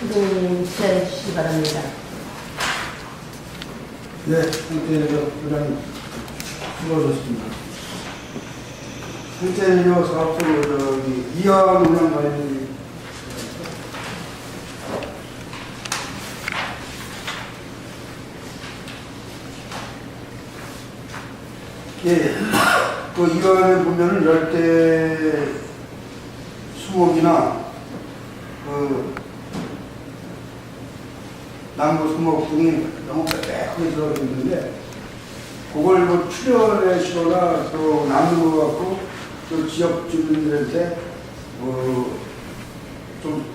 부장님 지시해 주시기 바랍니다. 네, 상태에서 부장님 수고하셨습니다. 상태에서 사업소 이하 운영 관리 예, 그 이번에 보면은 열대 수목이나 그 나무 수목 등이 너무 빼빼하게 들어가 있는데 그걸 뭐 출연해 시거나 또 나누어 갖고 또 지역 주민들한테 좀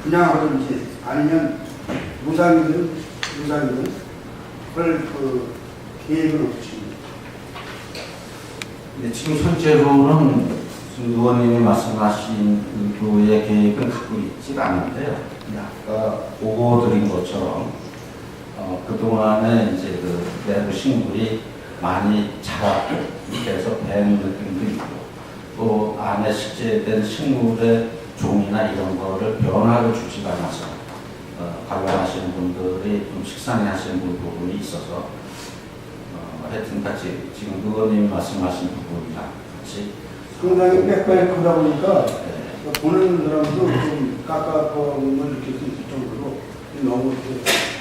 분양하든지 아니면 무상이든 그걸 그 계획은 없으십니다. 네, 지금 현재로는 지금 의원님이 말씀하신 그 교회 계획은 갖고 있지 않은데요. 아까 보고 드린 것처럼 그동안에 이제 그 내부 식물이 많이 자랐고 그래서 밴 느낌도 있고 또 안에 식재된 식물의 종이나 이런 거를 변화를 주지 않아서 관련하시는 분들이 좀 식상해하시는 부분이 있어서 하여튼 같이 지금 의원님이 말씀하신 부분이랑 같이 상당히 빽빽 크다 보니까 네. 보는 사람도 좀 깝깝함을 느낄 수 있을 정도로 너무 이렇게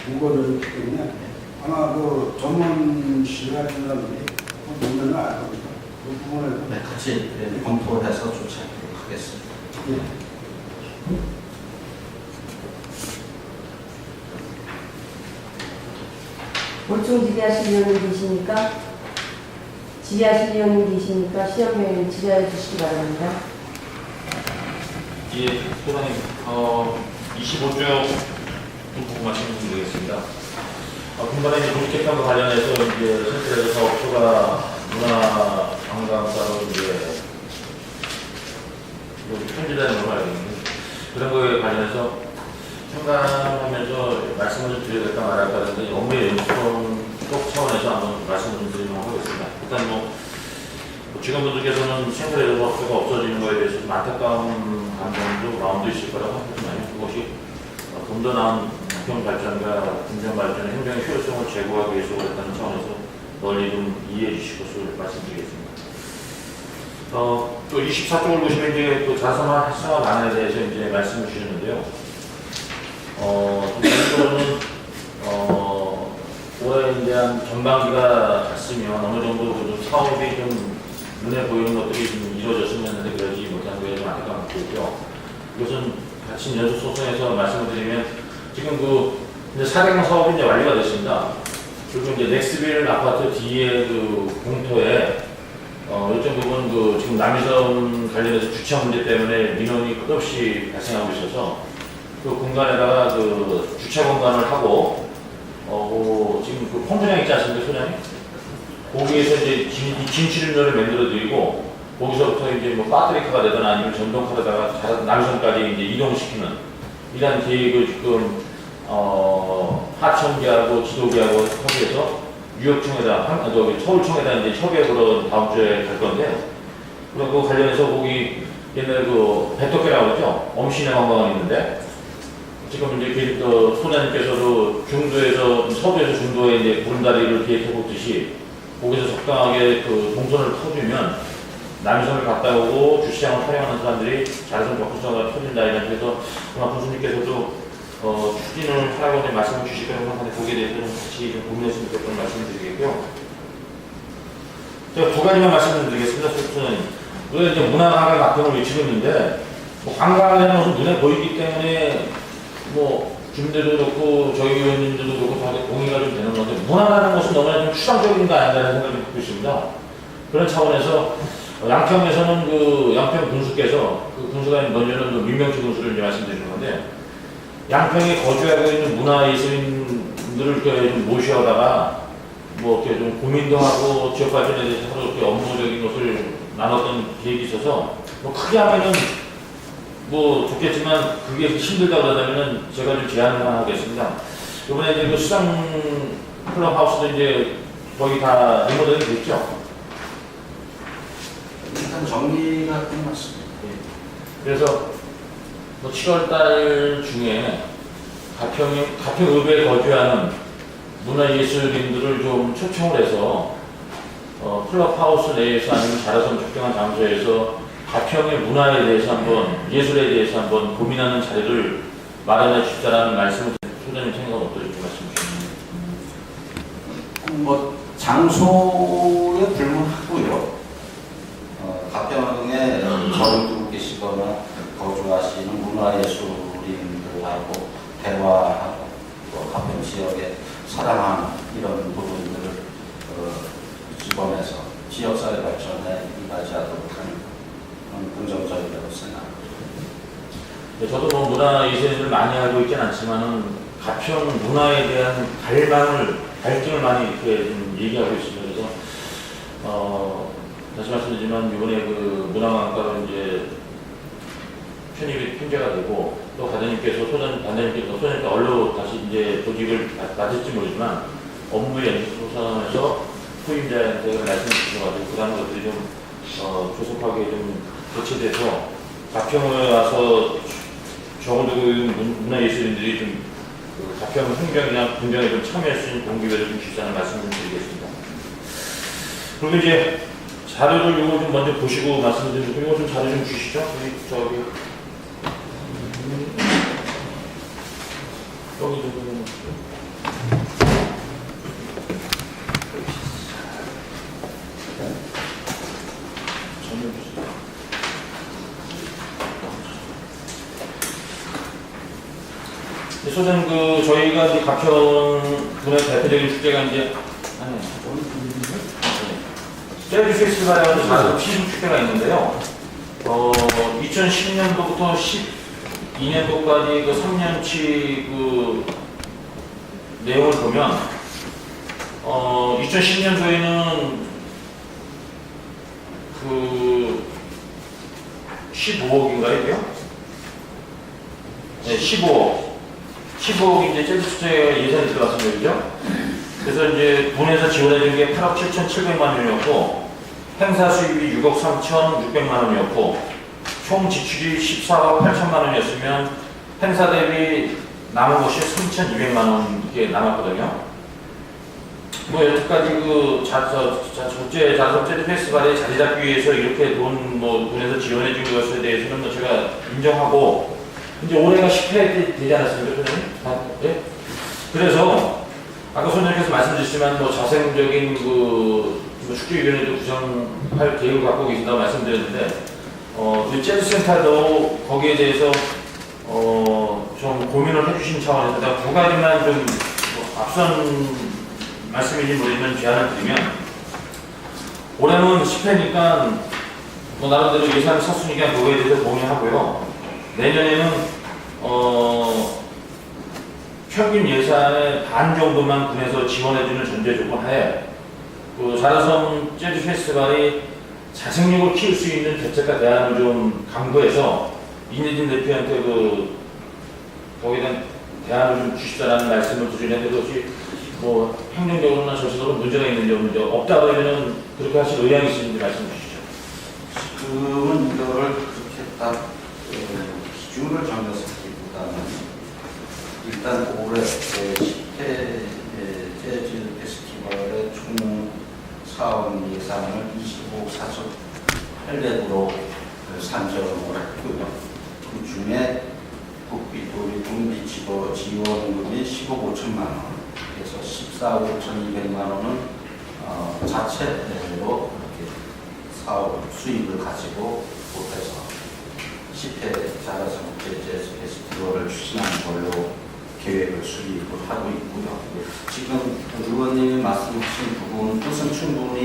무거워졌기 때문에 아마 그 전문실을 하시는 사람들이 보면은 알 겁니다. 그 부분에서 네, 같이 검토해서 조치하도록 하겠습니다. 예. 보충 지휘하실 위원님 계십니까? 지휘하실 위원님 계십니까? 시험위원님 지휘해 주시기 바랍니다. 예, 소장님, 25쪽 부분 말씀드리겠습니다. 금번에 이제 도시개편과 관련해서 이제 실제로 사업소가 문화관광사로 이제 편집되는 걸로 알고 있는데 그런 거에 관련해서 참관하면서 말씀을 좀 드려야겠다 말할까 하는데 업무의 연수론 쪽 차원에서 한번 말씀을 좀 드리도록 하겠습니다. 일단 뭐 직원분들께서는 생활의 업소가 없어지는 것에 대해서 좀 안타까운 감정도 마음도 있을 거라고 하지만 그것이 좀 더 나은 국경 발전과 금전 발전의 행정의 효율성을 제고하기 위해서 그랬다는 차원에서 널리 좀 이해해 주실 것을 말씀드리겠습니다. 또 24쪽을 보시면 이제 또 자선화 활성화 방안에 대해서 이제 말씀을 주셨는데요. 개인적으로는 올해에 대한 전반기가 갔으면 어느 정도 좀 사업이 좀 눈에 보이는 것들이 좀 이루어졌으면 했는데 그러지 못한 거에 좀 안타까움을 갖고 있고요. 이것은 같이 연수 소송에서 말씀을 드리면 지금 그 이제 400명 사업이 이제 완료가 됐습니다. 그리고 이제 넥스빌 아파트 뒤에 그 공터에 일정 부분 그 지금 남이섬 관련해서 주차 문제 때문에 민원이 끝없이 발생하고 있어서 그 공간에다가 그 주차 공간을 하고 지금 그 펑크장 있지 않습니까, 소장님? 거기에서 이제 진출입로를 만들어 드리고 거기서부터 이제 뭐 배터리카가 되거나 아니면 전동카로다가 남섬까지 이제 이동시키는 이런 계획을 지금 하천기하고 지도기하고 협의해서 유역청에다 서울청에다 이제 협약으로 다음 주에 갈 건데요. 그리고 관련해서 거기 옛날에 그 배터기라고 그러죠. 엄신의 관광이 있는데 지금 이제 소장님께서도 중도에서 서부에서 중도에 이제 구름다리를 계획해 보듯이 거기서 적당하게 그 동선을 터주면 남섬을 갔다 오고 주시장을 촬영하는 사람들이 자선 적극성을 터진다 이래서 아마 군수님께서도 추진을 하라고 말씀을 주실 거라고 생각하는데 거기에 대해서는 같이 좀 고민했으면 좋겠다는 말씀을 드리겠고요. 제가 두 가지만 말씀을 드리겠습니다. 소장님. 우리가 이제 문화관광 같은 걸 외치고 있는데 뭐 관광하는 것은 눈에 보이기 때문에 뭐 주민들도 그렇고 저희 의원님들도 그렇고 다들 동의가 좀 되는 건데 문화라는 것은 너무나 좀 추상적인 거 아닌가라는 생각을 갖고 있습니다. 그런 차원에서 양평에서는 그 양평 군수께서 그 군수가 먼저는 그 민명치 군수를 이제 말씀드리는 건데 양평에 거주하고 있는 문화예술인들을 좀 모셔다가 뭐 이렇게 좀 고민도 하고 지역 발전에 대해서 서로 이렇게 업무적인 것을 나눴던 계획이 있어서 뭐 크게 하면은 뭐 좋겠지만 그게 힘들다고 그러다면은 제가 좀 제안을 하겠습니다. 이번에 이제 그 수상 클럽하우스도 이제 거의 다 리모델링 됐죠. 일단 정리가 끝났습니다. 그래서 뭐 7월달 중에 가평읍에 거주하는 문화예술인들을 좀 초청을 해서 클럽하우스 내에서 아니면 자라섬 특정한 장소에서 가평의 문화에 대해서 한번 예술에 대해서 한번 고민하는 자리를 마련해 주시다라는 말씀을 소장님 생각은 어떨지 말씀 주시면. 뭐 장소에 불문하고요. 가평에 거주고 계시거나 거주하시는 문화예술인들하고 대화하고 또 가평 지역에 사랑하는 이런 부분들을 집어내서 지역사회 발전에 이바지하도록 하는 그런 긍정적이라고 생각합니다. 네, 저도 뭐 문화예술인들을 많이 알고 있진 않지만은 가평 문화에 대한 갈증을 많이 이렇게 좀 얘기하고 있습니다. 그래서 다시 말씀드리지만 이번에 그 문화관과가 이제 편입이 통제가 되고 또 단장님께서 소장님께서 얼로 다시 이제 조직을 맡을지 모르지만 업무 연수소상에서 후임자한테 말씀을 주셔가지고 그다음 것들이 좀 조속하게 좀 대체돼서 가평에 와서 적어도 문화예술인들이 좀 가평 행정이나 분정에 좀 참여할 수 있는 동기회를 좀 주시자는 말씀을 좀 드리겠습니다. 그리고 이제 자료를 이거 좀 먼저 보시고 말씀드리고 이거 좀 자료 좀 주시죠. 저기 여기 좀 소장님 저희가 이제 가평 분의 대표적인 축제가 이제 재즈 페스티벌이라는 자동 시즌 축제가 있는데요. 2010년도부터 12년도까지 그 3년치 그 내용을 보면 2010년도에는 그 15억인가요, 이게요? 네, 15억 이제 재즈 축제에 예산이 들어갔습니다, 그죠? 그래서 이제 군에서 지원해준 게 8억 7,700만 원이었고, 행사 수입이 6억 3,600만 원이었고, 총 지출이 14억 8천만 원이었으면 행사 대비 남은 것이 3,200만 원 이렇게 남았거든요. 뭐 여태까지 그 전체 자선 재즈 페스티벌에 자리 잡기 위해서 이렇게 돈 군에서 지원해준 것에 대해서는 뭐 제가 인정하고, 이제 올해가 10회 되지 않았습니까, 소장님? 네? 그래서 아까 소장님께서 말씀주셨지만 자생적인 축제위원회도 구성할 계획을 갖고 계신다고 말씀드렸는데, 그 재즈센터도 거기에 대해서 좀 고민을 해주신 차원에서 제가 두 가지만 좀 앞선 말씀인지 모르지만 제안을 드리면, 올해는 10회니까 나름대로 예산 섰으니까 그거에 대해서 동의하고요. 내년에는 평균 예산의 반 정도만 군에서 지원해주는 전제 조건 하에 그 자라섬 재즈 페스티벌이 자생력을 키울 수 있는 대책과 대안을 좀 강구해서 이내진 대표한테 거기에 대한 대안을 좀 주시다라는 말씀을 드리는데, 그것이 행정적으로나 절차적으로 문제가 있는지 없는지 없다 그러면 그렇게 하실 의향이 있으신지 말씀 주시죠. 지금은 이거를 그렇게 딱 기준을 정했기보다는 일단 올해 10회 재즈 페스티벌의 총 사업 예산을 25억 4,800으로 산정을 했고요. 그 중에 군비 지원금이 10억 5천만 원, 그래서 14억 5,200만 원은 자체로 이렇게 사업 수입을 가지고 보태서 10회 자라섬 재즈 페스티벌을 추진하는 걸로 계획을 수립을 하고 있고요. 지금 의원님이 말씀하신 부분 뜻은 충분히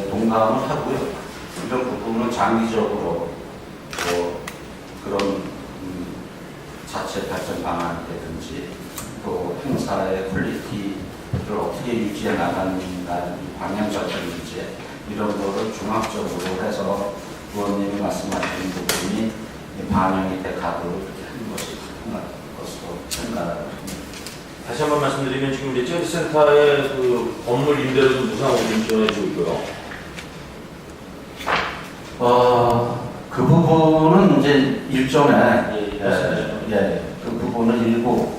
동감을 하고요. 이런 부분은 장기적으로 그런 자체 발전 방안이라든지 또 행사의 퀄리티를 어떻게 유지해 나가는 방향적인 문제, 이런 거를 종합적으로 해서 의원님이 말씀하신 부분이 반영이 돼 가도록 하는 것이 가능할 것으로 생각합니다. 다시 한번 말씀드리면 지금 이제 재즈센터의 건물 임대료도 무상으로 지원해주고 있고요. 그 부분은 이제 일전에 예, 그 부분은 일부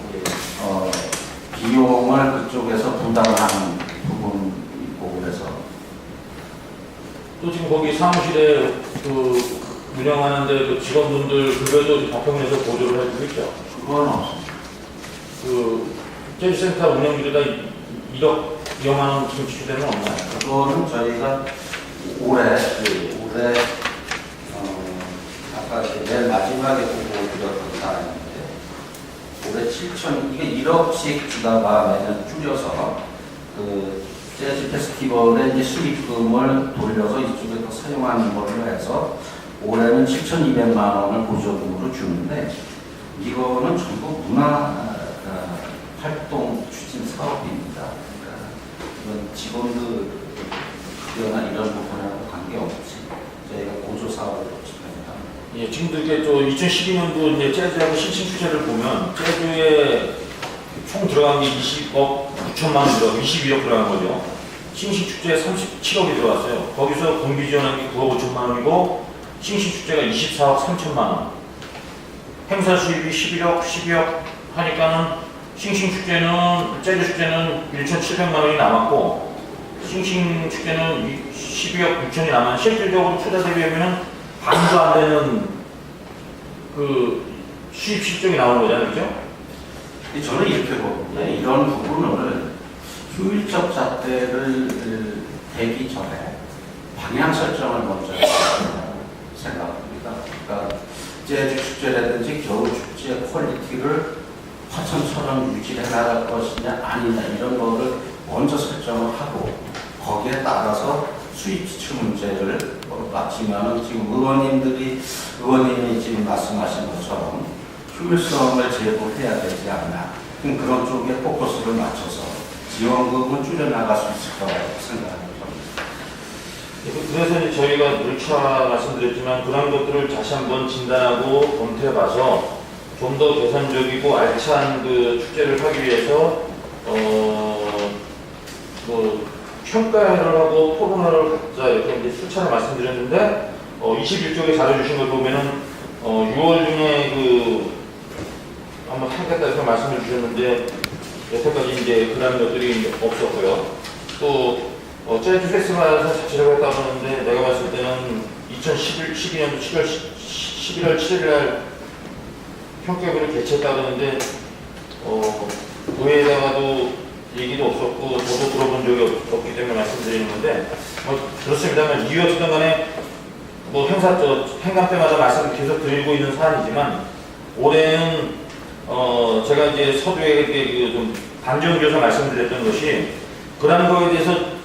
비용을 그쪽에서 부담하는 부분이 있고 그래서 또 지금 거기 사무실에 그 운영하는데 그 직원분들 급여도 법평에서 보조를 해주고 있죠. 그건 없습니다. 그 재즈센터 운영비가 1억 2억만 원 지금 지출되는 건 없나요? 그거는 저희가 올해 아까 맨 마지막에 보고 드렸던 사항인데 올해 7천 이게 1억씩 주다가 매년 줄여서 그 재즈 페스티벌의 이제 수익금을 돌려서 이쪽에 더 사용하는 걸로 해서 올해는 7,200만 원을 보조금으로 주는데 이거는 전부 문화 활동 추진 사업입니다. 그러니까 이건 직원들 급여나 이런 부분하고 관계없이 저희가 보조 사업을 진행합니다. 예, 지금도 이렇게 또 2012년도 이제 재즈하고 신칭 추세를 보면 재즈에 총 들어간 게 20억 9천만 원 들어가고 22억 들어간 거죠. 싱싱 축제에 37억이 들어왔어요. 거기서 공비 지원한 게 9억 5천만 원이고 싱싱 축제가 24억 3천만 원. 행사 수입이 11억, 12억 하니까는 싱싱 축제는 재즈 축제는 1,700만 원이 남았고 싱싱 축제는 12억 6천이 남았. 실질적으로 투자 대비하면은 반도 안 되는 그 수입 실적이 나오는 거잖아요, 그렇죠? 저는 이렇게 봅니다. 이런 부분을 효율적 잣대를 대기 전에 방향 설정을 먼저 생각합니다. 그러니까 재즈 축제라든지 겨울 축제의 퀄리티를 화천처럼 유지해 나갈 것이냐 아니냐 이런 거를 먼저 설정을 하고 거기에 따라서 수입 지출 문제를 마치면은 지금 의원님이 지금 말씀하신 것처럼 효율성을 제고해야 되지 않나 그런 쪽에 포커스를 맞춰서 지원금은 줄여나갈 수 있을 거라고 생각합니다. 그래서 이제 저희가 늘차 말씀드렸지만 그런 것들을 다시 한번 진단하고 검토해봐서 좀 더 계산적이고 알찬 그 축제를 하기 위해서 뭐 평가를 하고 토론회를 갖자 이렇게 이제 수차례 말씀드렸는데 21쪽에 자료 주신 걸 보면은 6월 중에 그 한번 하겠다 이렇게 말씀을 주셨는데 여태까지 이제 그런 것들이 없었고요. 또 재즈 페스티벌에서 자체적으로 했다고 하는데 내가 봤을 때는 2012년도 11월 7일 날 평가회를 개최했다고 하는데 도에다가도 얘기도 없었고 저도 들어본 적이 없기 때문에 말씀드리는 건데 그렇습니다만 이유 어쨌든 간에 뭐 행감 때마다 말씀을 계속 드리고 있는 사안이지만 올해는 제가 이제 서두에 좀 단정지어서 말씀드렸던 것이 그런 거에 대해서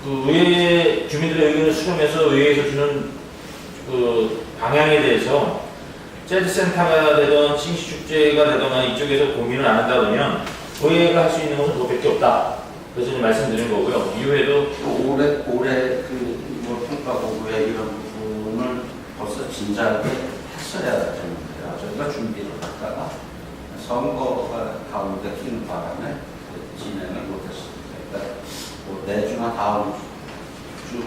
그 의회 주민들의 의견을 수렴해서 의회에서 주는 그 방향에 대해서 재즈센터가 되든 싱싱축제가 되든 이쪽에서 고민을 안 한다 그러면 의회가 할 수 있는 것은 그것밖에 없다. 그래서 이제 말씀드린 거고요. 이후에도 올해 그 평가 보고에 이런 부분을 벌써 진작에 했어야 되는데요. 저희가 준비를 하다가 선거가 가운데 끼는 바람에 진행을 못했습니다. 그러니까 내주나 다음 주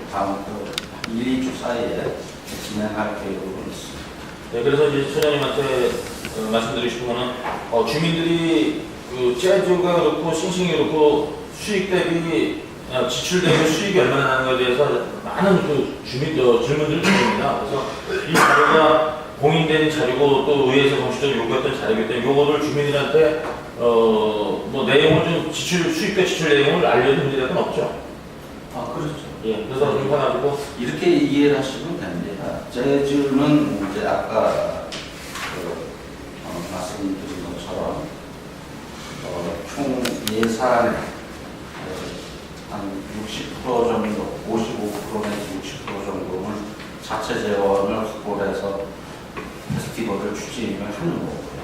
1, 2주 사이에 진행할 계획으로 있습니다. 네, 그래서 이제 소장님한테 말씀드리고 싶은 거는 주민들이 그 재즈가 그렇고 싱싱이 그렇고 수익 대비 지출 대비 수익이 얼마나 나는 것에 대해서 많은 그 질문들을 드립니다. 그래서 이 자료가 공인된 자료고 또 의회에서 공식적으로 요구했던 자료이기 때문에 요거를 주민들한테 뭐 내용을 좀 수익과 지출 내용을 알려준 문제는 없죠. 그렇죠. 예, 그래서 그렇게 가지고 이렇게 이해를 하시면 됩니다. 재즈는 이제 아까 말씀드린 것처럼 총 예산의 한 60% 정도, 55% 내지 60% 정도는 자체 재원을 확보를 해서 페스티벌을 추진을 하는 거고요.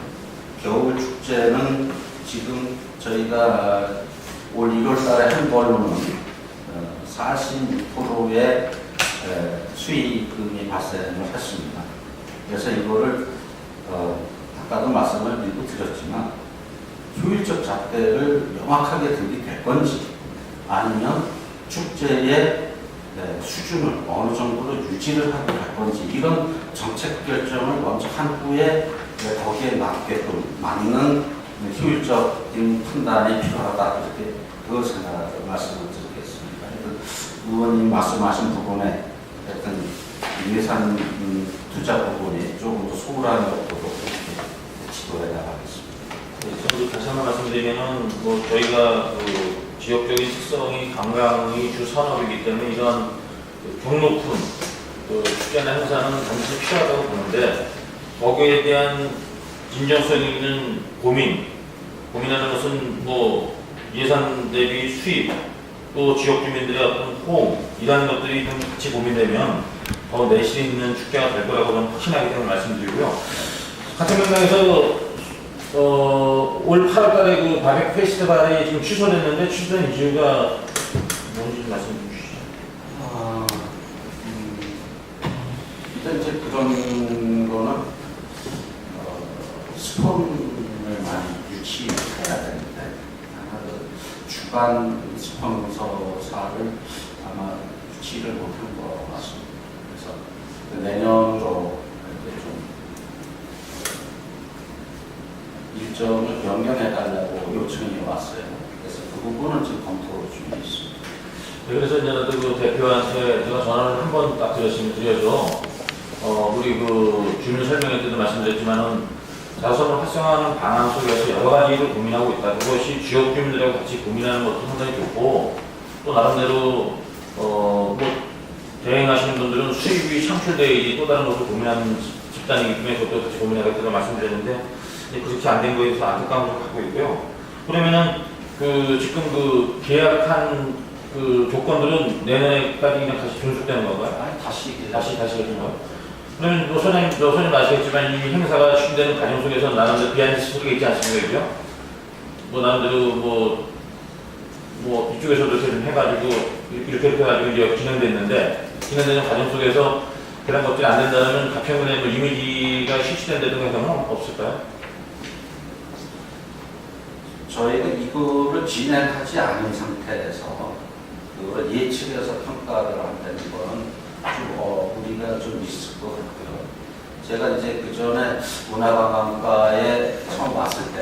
겨울 축제는 지금 저희가 올 1월 달에 한 걸로는 46%의 수익금이 발생을 했습니다. 그래서 이거를 아까도 말씀을 일부 드렸지만 효율적 잣대를 명확하게 들이댈 건지 아니면 축제의 수준을 어느 정도로 유지를 하고 갈 건지 이런 정책 결정을 먼저 한 후에 근데 거기에 맞게끔 맞는 효율적인 판단이 필요하다 이렇게 그 생각을 말씀을 드리겠습니다. 하여튼 의원님 말씀하신 부분에 하여튼 예산 투자 부분이 조금 더 소홀한 것도 지도해 나가겠습니다. 네, 다시 한번 말씀드리면은 뭐 저희가 그 지역적인 특성이 관광이 주 산업이기 때문에 이런 경 높은 그 축제나 행사는 반드시 필요하다고 보는데 거기에 대한 진정성 있는 고민하는 것은 뭐 예산 대비 수입 또 지역 주민들의 어떤 호응 이런 것들이 좀 같이 고민되면 더 내실 있는 축제가 될 거라고 좀 확신하기 때문에 말씀드리고요. 같은 맥락에서 올 8월 달에 그 바베큐 페스티벌이 지금 취소됐는데 취소된 이유가 뭔지 좀 말씀 좀 주시죠. 일단 이제 그런 거는 스폰을 많이 유치해야 되는데 아마 그 주간 스폰서사를 아마 유치를 못한 것 같습니다. 그래서 내년으로 이제 좀 일정을 변경해달라고 요청이 왔어요. 그래서 그 부분은 지금 검토 중에 있습니다. 네, 그래서 이제 그 대표한테 제가 전화를 한 번 딱 드려서 우리 그 주민 설명회 때도 말씀드렸지만은 자선을 활성화하는 방안 속에서 여러 가지를 고민하고 있다. 그것이 지역 주민들하고 같이 고민하는 것도 상당히 좋고 또 나름대로 뭐 대행하시는 분들은 수입이 창출되어야지 또 다른 것을 고민하는 집단이기 때문에 그것도 같이 고민하겠다고 말씀드렸는데 그렇게 안 된 거에 대해서 안타까움을 갖고 있고요. 그러면은 그 지금 그 계약한 그 조건들은 내년에까지 그냥 다시 준수되는 건가요? 아니, 다시 해준 거예요? 그러면 노선님 아시겠지만 이 행사가 추진되는 과정 속에서 나름대로 비하인드 스토리가 있지 않습니까? 그죠? 뭐 나름대로 뭐 이쪽에서도 이렇게 좀 해가지고 이렇게 해가지고 이제 진행됐는데 진행되는 과정 속에서 그런 것들이 안 된다면 가평군의 뭐 이미지가 실시된다든가 그런 건 없을까요? 저희가 이거를 진행하지 않은 상태에서 그걸 예측해서 평가를 한다는 거는 좀 우리가 좀 있을 것 같고요. 제가 이제 그 전에 문화관광과에 처음 왔을 때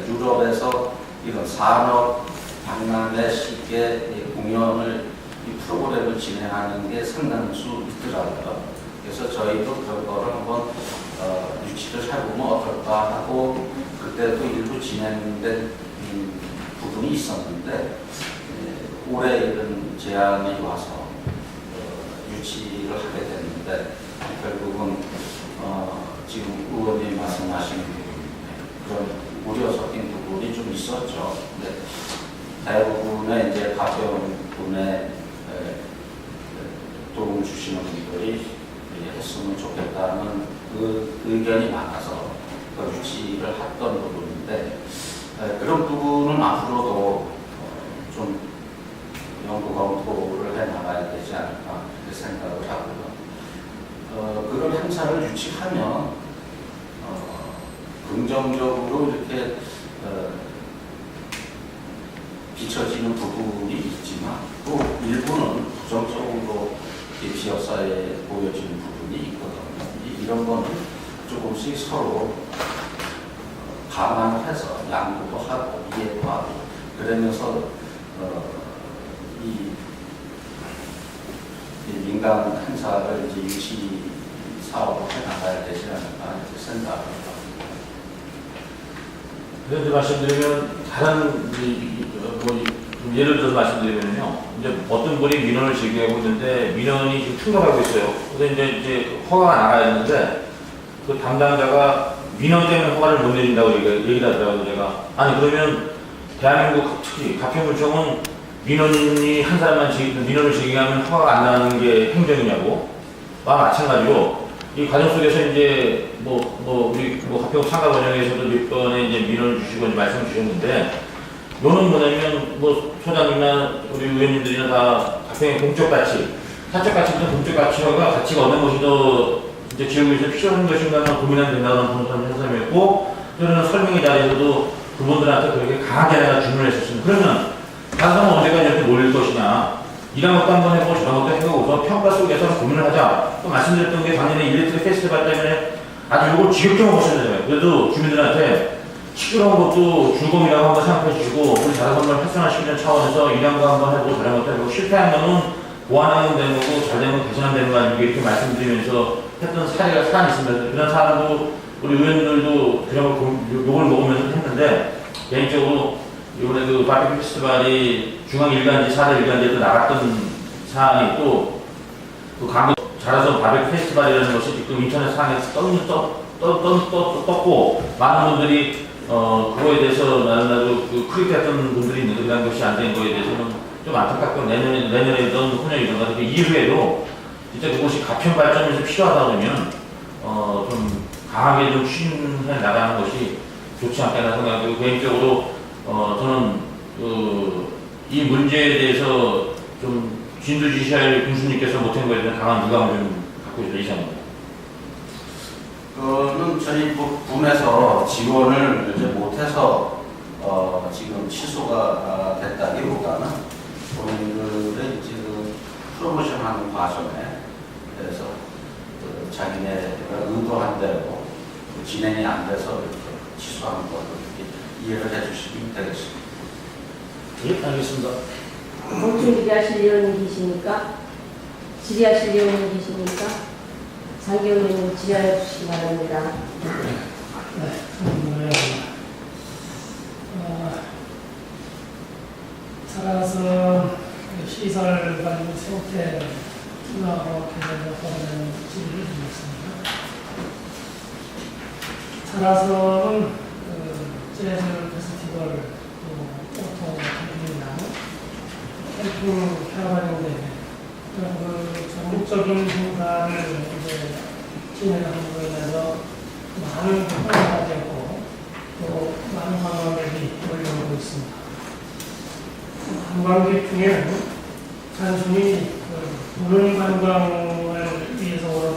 유럽에서 이런 산업 박람회 식의 공연을 이 프로그램을 진행하는 게 상당수 있더라고요. 그래서 저희도 그런 거를 한번 유치를 해보면 어떨까 하고 그때도 일부 진행된 부분이 있었는데 올해 이런 제안이 와서 유치를 하게 됐는데 결국은 지금 의원님 말씀하신 그런 우려 섞인 부분이 좀 있었죠. 근데 대부분의 이제 가평군에 도움을 주시는 분들이 했으면 좋겠다는 그 의견이 많아서 그 유치를 했던 부분인데 그런 부분은 앞으로도 좀 연구 검토를 해 나가야 되지 않을까 이렇게 생각을 하고요. 그런 행사를 유치하면 긍정적으로 이렇게 비춰지는 부분이 있지만 또 일부는 부정적으로 지역사회에 보여지는 부분이 있거든요. 이런 거는 조금씩 서로 감안을 해서 양보도 하고 이해도 하고 그러면서 이 민간 행사를 이제 유치 사업을 해 나가야 되지 않을까 이렇게 생각을 합니다. 그런데 말씀드리면 다른 예를 들어서 말씀드리면요, 이제 어떤 분이 민원을 제기하고 있는데 민원이 지금 충돌하고 있어요. 그래서 이제 허가가 나가야 되는데 그 담당자가 민원 때문에 허가를 못 내린다고 얘기를 하더라고요. 제가 아니 그러면 대한민국 특히 가평군청은 민원이 한 사람만 민원을 제기하면 허가가 안 나는 게 행정이냐고. 마찬가지로 이 과정 속에서 이제 우리 가평 상가 원영에서도 몇 번에 이제 민원을 주시고 이제 말씀을 주셨는데, 요는 뭐냐면 소장님이나 우리 의원님들이나 다 가평의 공적 가치, 사적 가치부터 공적 가치가 어느 것이 더 이제 지역에서 필요한 것인가 고민하면 된다는 그런 현상이었고, 또는 설명의 자리에서도 그분들한테 그렇게 강하게 내가 주문을 했었습니다. 그러면 다른 사람은 언제까지 이렇게 몰릴 것이냐. 이런 것도 한번 해보고 저런 것도 해보고 우선 평가 속에서 고민을 하자. 또 말씀드렸던 게 작년에 일렉트릭 페스티벌 때문에 아주 이걸 지겹게 보셔야 돼요. 그래도 주민들한테 시끄러운 것도 즐거움이라고 한번 생각해 주시고, 우리 자라섬을 활성화시키는 차원에서 이런 거 한번 해보고 저런 것도 해보고, 실패한 거는 보완하면 되는 거고, 잘 되면 개선하면 되는 거 아니고, 이렇게 말씀드리면서 했던 사례가 사안이 있습니다. 그런 사람도 우리 의원들도 그런 걸 욕을 먹으면서 했는데, 개인적으로 이번에 그 바비큐 페스티벌이 중앙 일간지, 4대 일간지에도 나갔던 사안이 또, 그 강도 자라섬 바비큐 페스티벌이라는 것이 지금 인터넷 상에서 떴고, 많은 분들이 그거에 대해서 나도 그 크리틱했던 분들이 있는데, 그런 것이 안 된 거에 대해서는 좀 안타깝고, 내년에든 후년이든 그 이후에도 진짜 그것이 가평 발전에서 필요하다 그러면 좀 강하게 좀 추진해 나가는 것이 좋지 않겠나 생각하고, 개인적으로 저는 이 문제에 대해서 좀 진두지휘할 군수님께서 못한 거에 대한 강한 유감을 좀 갖고 있는 이상입니다. 그는 저희 분에서 지원을 이제 못해서 지금 취소가 됐다기보다는 본인들의 이제 그 프로모션하는 과정에 그래서 그 자기네가 의도한 대로 진행이 안 돼서 이렇게 취소하는 걸로 이렇게 이해를 해주시면 되겠습니다. 예, 알겠습니다. 공충 질의하실 의원님 계십니까? 질의하실 의원님 계십니까? 장기 의원님 질의해 주시기 바랍니다. 네, 자라섬 시설 관리 생태 분화와 개선에 관한 질의를 드리겠습니다. 자라섬은 재즈 페스티벌, 오토 캠핑이나 캠핑 캐러반인데 그 전국적인 행사를 이제 진행하는 거에 대해서 많은 비판을 가졌고 또 많은 관광객이 몰려오고 있습니다. 관광객 중에는 단순히 보는 관광을 위해서 오는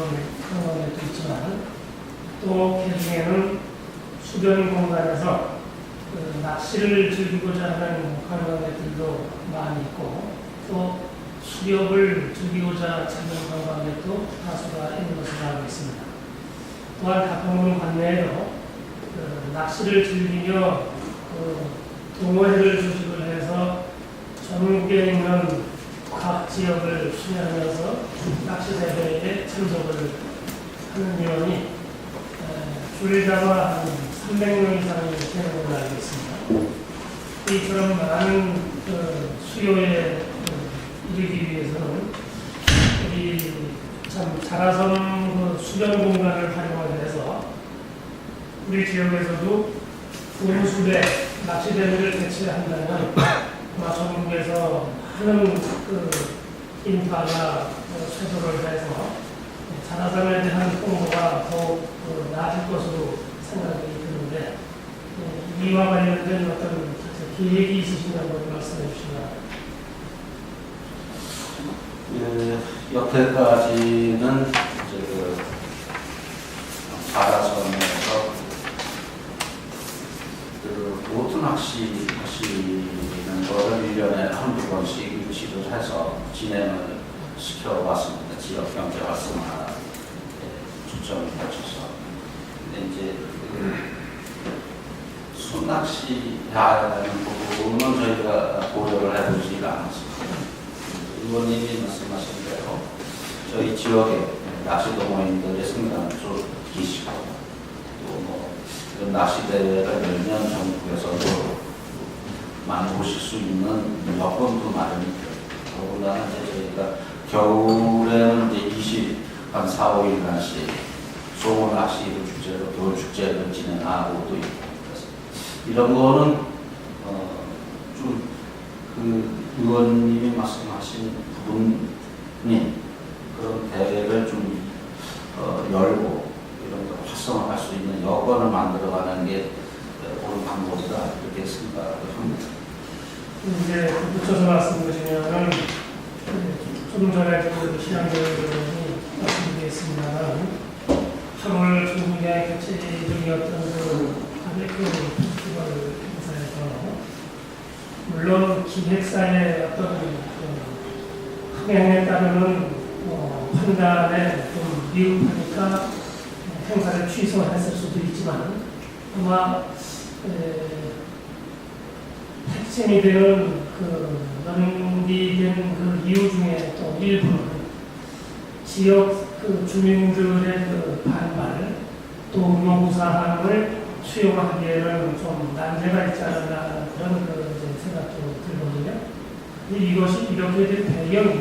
관광객도 있지만 또 그중에는 수변 공간에서 낚시를 즐기고자 하는 관광객들도 많이 있고 또 수렵을 즐기고자 찾는 관광객도 다수가 있는 것으로 알고 있습니다. 또한 가평군 관내에도 낚시를 즐기며 동호회를 조직을 해서 전국에 있는 각 지역을 순회하면서 낚시 대회에 참석을 하는 인원이 줄다가 한 300명 이상이 되는 걸로 알고 있습니다. 이처럼 많은 수요에 이르기 위해서는 우리 참 자라섬 수변 공간을 활용하게 해서 우리 지역에서도 분수대 낚시 대회를 개최한다면 아마 전국에서 하는 인파가 최소를 해서 자라섬에 대한 홍보가 더욱 나아질 것으로 생각이 드는데 이와 관련된 어떤 계획이 있으시냐고 말씀해 주시면. 여태까지는 이제 그 자라섬에서 그 보트 낚시 하시는 거를 1년에 한두 번씩 유치를 해서 진행을 시켜왔습니다. 지역 경제 활성화에 초점을 맞춰서. 근데 이제 손낚시 하는 부분은 저희가 고려를 해보지가 않았습니다. 의원님이 말씀하신 대로 저희 지역에 낚시 동호인들의 성장을 기시고 또 뭐 이런 낚시 대회를 열면 전국에서도 많이 보실 수 있는 여건도 마련이고요. 더군다나 이제 저희가 겨울에는 이제 한 4, 5일간씩 소원 낚시 축제로 겨울 축제를 진행하고 또 있고 그래서 이런 거는 좀 그 의원님이 말씀하신 부분이 그런 대회를 좀 열고 이런 걸 활성화할 수 있는 여건을 만들어가는 게 옳은 방법이다 이렇게 생각을 합니다. 이제 붙여서 말씀드리면은 좀 전에 시장대원이 말씀드리겠습니다만 8월 중국에 개최적이었던 바베큐 페스티벌 행사에서 물론 기획사의 어떤 흥행에 따르는 판단에 좀 미흡하니까 행사를 취소했을 수도 있지만 아마 핵심이 되는 논의된 그 이유 중에 또 일부는 지역 주민들의 반발 또 요구사항을 수용하기에는 좀 난제가 있지 않았나 그런 이제 생각도 들거든요. 이것이 이렇게 된 배경이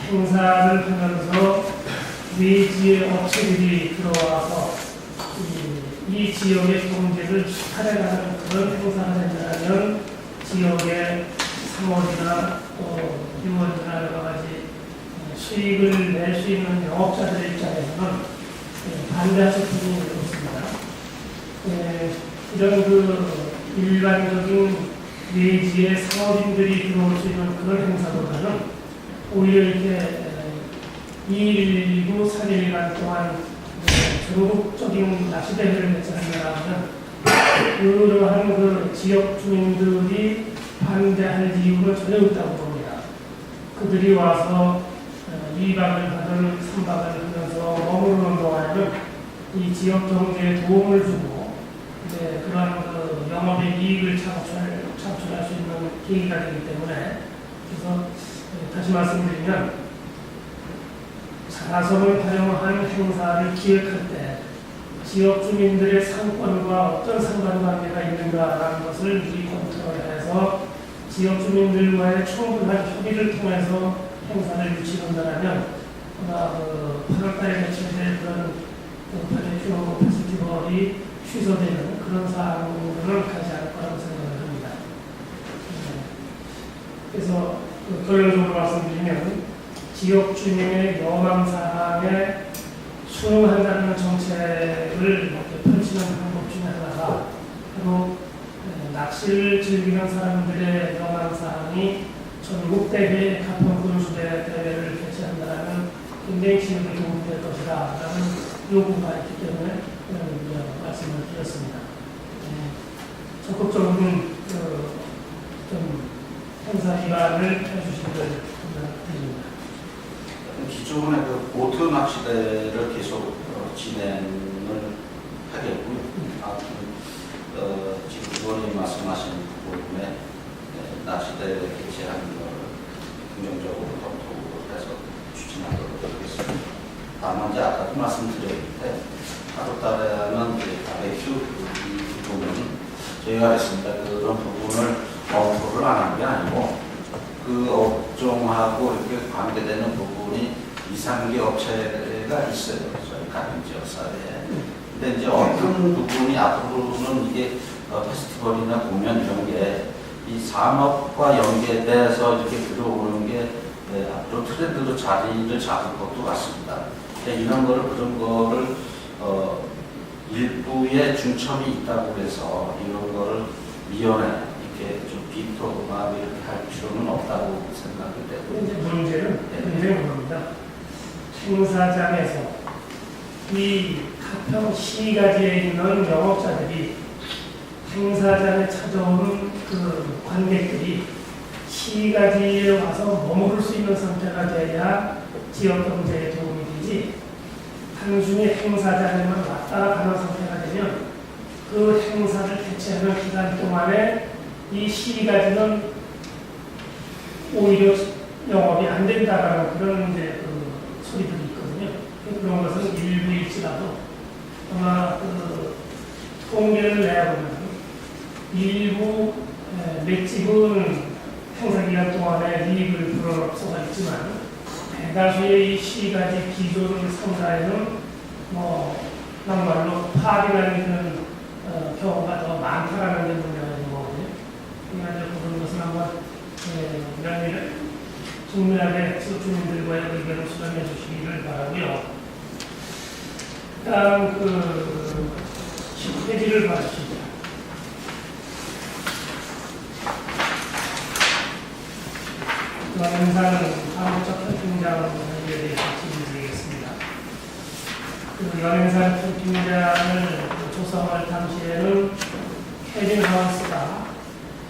행사를 하면서 외지의 업체들이 들어와서 이 지역의 경제를 수탈해가는 그런 행사가 된다면 지역의 상업이나 또 유원이나 여러 가지 수익을 낼 수 있는 영업자들 입장에서는 반대하실 부분이 있습니다. 이런 일반적인 외지의 상업인들이 들어올 수 있는 그런 행사보다는 오히려 이렇게 2.19 3일간 동안 전국적인 낚시대회를 개최한다면 그러한 지역 주민들이 반대할 이유는 전혀 없다고 봅니다. 그들이 와서 2박을 하든 3박을 하면서 머무르는 동안에는 이 지역 경제에 도움을 주고 그러한 영업의 이익을 창출할 수 있는 계기가 되기 때문에 그래서 다시 말씀드리면 자라섬을 활용한 행사를 기획할 때 지역 주민들의 상권과 어떤 상관관계가 있는가라는 것을 미리 검토를 해서 지역 주민들과의 충분한 협의를 통해서 행사를 유치한다면 아마 8월달에 개최될 그런 파리큐 페스티벌이 취소되는 그런 사항은 가지 않을 거라고 생각을 합니다. 그래서 결론적으로 말씀드리면 지역 주민의 여망사항에 순응한다는 정책을 이렇게 펼치는 방법 중에 하나가 바로 낚시를 즐기는 사람들의 여망사항이 전국대회 가평군수대 대회를 개최한다면 굉장히 지역에 도움이 될 것이다 라는 요구가 있기 때문에 말씀을 드렸습니다. 적극적인 좀 행사 기반을 해주시기를 부탁드립니다. 기존의 보트 낚시대를 계속 진행을 하겠고요. 지금 의원님 말씀하신 부분에 낚시대를 개최하는 것을 긍정적으로 검토를 해서 추진하도록 하겠습니다. 다만 이제 아까도 말씀드렸는데 8월달에는 바베큐 이 부분은 저희가 했습니다. 그런 부분을 검토를 안 한 게 아니고 그 업종하고 이렇게 관계되는 부분이 2, 3개 업체가 있어요. 저희 가평 지역사회에. 근데 이제 어떤 부분이 앞으로는 이게 페스티벌이나 공연 이런 게 이 산업과 연계돼서 이렇게 들어오는 게 앞으로 트렌드로 자리를 잡을 것도 같습니다. 이런 거를 그런 거를 일부의 중첩이 있다고 해서 이런 거를 미연에 이렇게 좀 비토나 이렇게 할 필요는 없다고 생각이 되고. 이제 문제는 굉장히 겁니다. 행사장에서 이 가평시가지에 있는 영업자들이 행사장에 찾아오는 그 관객들이 시가지에 와서 머무를 수 있는 상태가 돼야 지역 경제에 도움이 되지 단순히 행사장에만 왔다 가는 상태가 되면 그 행사를 개최하는 기간 동안에 이 시가지는 오히려 영업이 안 된다라는 그런 이제 소리들이 있거든요. 그런 것은 일부일지라도 아마 통계를 내보면 일부 맷집은 행사 기간 동안에 이익을 불어올 수가 있지만 대다수의 이 시가지 기존 상가에는 정말로 파괴라는 그런 경우가 더 많다라는 게 문제가 있는 거거든요. 그래서 그런 것을 한번 면밀하게 정밀하게 주민들과의 의견을 수렴해 주시기를 바라고요. 다음 10페이지를 봐주시죠. 연행사는 사업적 캠핑장을 하기에 대해서 질문드리겠습니다. 연행사 캠핑장을 조성할 당시에는 캐빈하우스가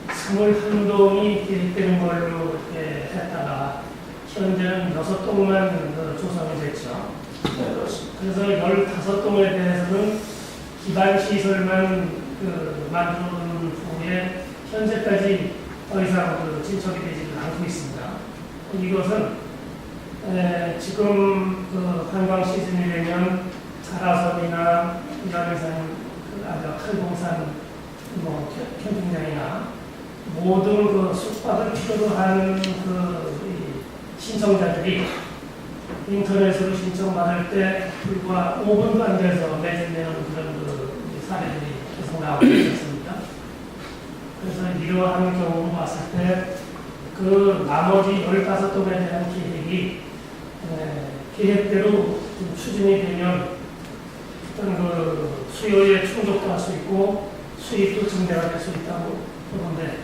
21동이 계획되는 걸로 이렇게 했다가 현재는 6동만 조성이 됐죠. 네, 그렇습니다. 그래서 15동에 대해서는 기반 시설만 만든 후에 현재까지 더 이상 진척이 되지는 않고 있습니다. 이것은 지금 관광 시즌이 되면 자라섬이나 이라면산 칼봉산 캠핑장이나 모든 숙박을 필요로 하는 신청자들이 인터넷으로 신청받을 때 불과 5분도 안 돼서 매진되는 그런 사례들이 계속 나오고 있습니다. 그래서 이러한 경우를 봤을 때 나머지 15동에 대한 계획이 계획대로 좀 추진이 되면 어떤 수요에 충족도 할 수 있고 수입도 증대가 될 수 있다고 보는데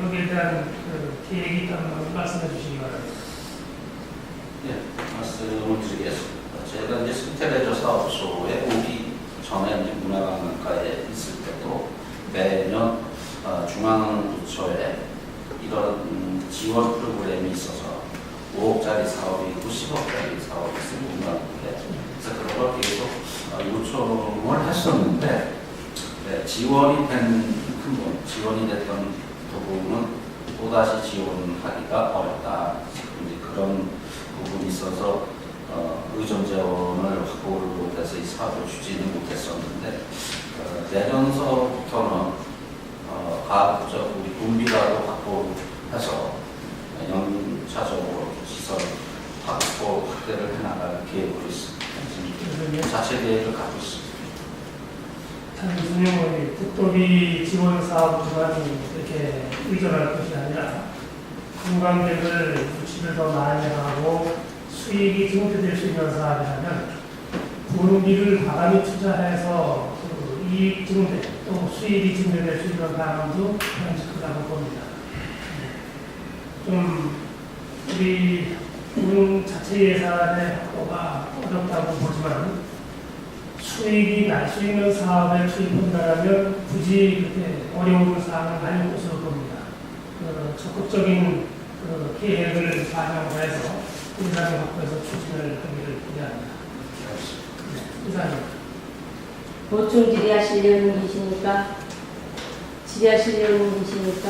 여기에 대한 계획이 있다면 말씀해 주시기 바랍니다. 네, 말씀을 드리겠습니다. 제가 이제 스테레저 사업소에 오기 전에 이제 문화관광가에 있을 때도 매년 중앙부처에 이런 지원 프로그램이 있어서 5억짜리 사업이 있고 10억짜리 사업이 있습니다. 그래서 그런 걸 계속 요청을 했었는데 지원이 된 부분, 지원이 됐던 부분은 또다시 지원하기가 어렵다. 이제 그런 부분이 있어서 의존 재원을 확보를 못해서 이 사업을 추진을 못했었는데 내년서부터는 가급적 우리 분비라도 확보해서 연차적으로 시설 확대를 해나갈 계획으로 있습니다. 지금 자체 계획을 갖고 있습니다. 단순히 국도비 지원 사업만 이렇게 의존할 것이 아니라 관광객을 유치를 더 많이 하고 수익이 증대될 수 있는 사업이라면 분비를 과감히 투자해서 이익 증대 또 수익이 증대될 수 있는 방안도 현실하다고 봅니다. 좀 우리 군 자체 예산의 확보가 어렵다고 보지만 수익이 날 수 있는 사업에 투입한다면 굳이 그렇게 어려운 사항은 아닐 것으로 봅니다. 적극적인 계획을 반영해서 예산을 확보해서 추진을 하기를 기대합니다. 이상입니다. 보충 질의하실 의원님 계십니까? 질의하실 의원님 계십니까?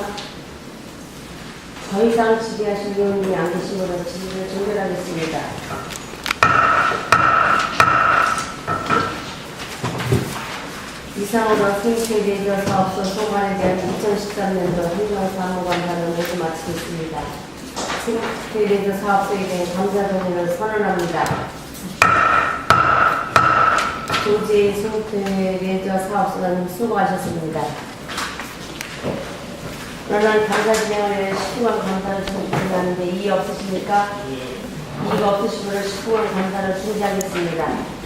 더 이상 질의하실 의원님이 안 계시므로 질의를 종결하겠습니다. 이상으로 생태 레저 사업소 소관에 대한 2013년도 행정사무관단을 모두 마치겠습니다. 생태 레저 사업소에 대한 감사 동의를 선언합니다. 조지 생태 레저 사업소는 수고하셨습니다. 그러나 감사 진행을 위해 19만 감사를 중지하는데 이의 없으십니까? 이의가 없으시므로 19만 감사를 중지하겠습니다.